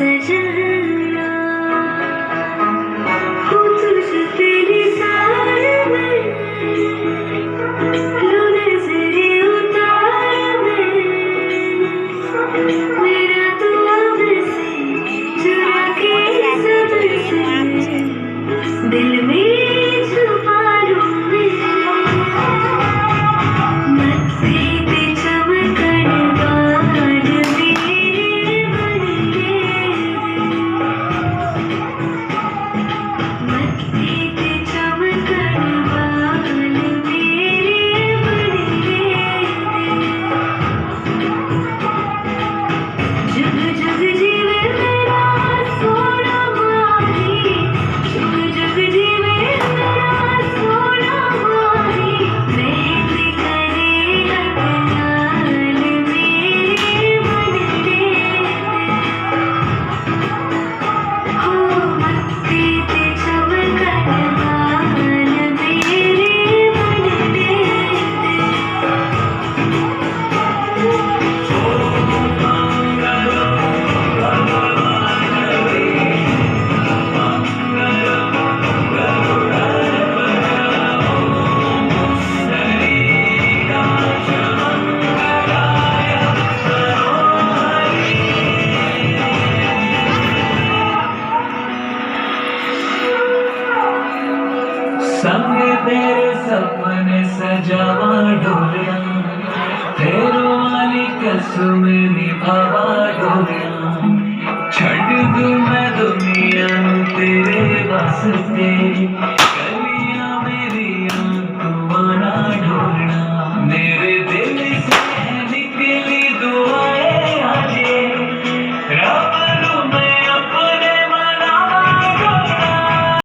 सजना हो तुझ पे निसार में लो नजरे उतार में मेरा तो अब से चुरा के सबसे दिल में छुपा लूं मत्थे पे चमकन बाल मेरे बन के मत्थे पे चमकन बाल मेरे बन के जुग जुग जीवे मेरा सोना माही जुग जुग जीवे मेरा सोना माही मेहंदी करे अकलाल मेरे मन के हो मत्थे पे चमकन बाल मेरे बन के संग तेरे सपने सजावा डोलिया तेरो वाली कसम निभावा डोलिया छड़ दूं मैं दुनिया नू तेरे वास्ते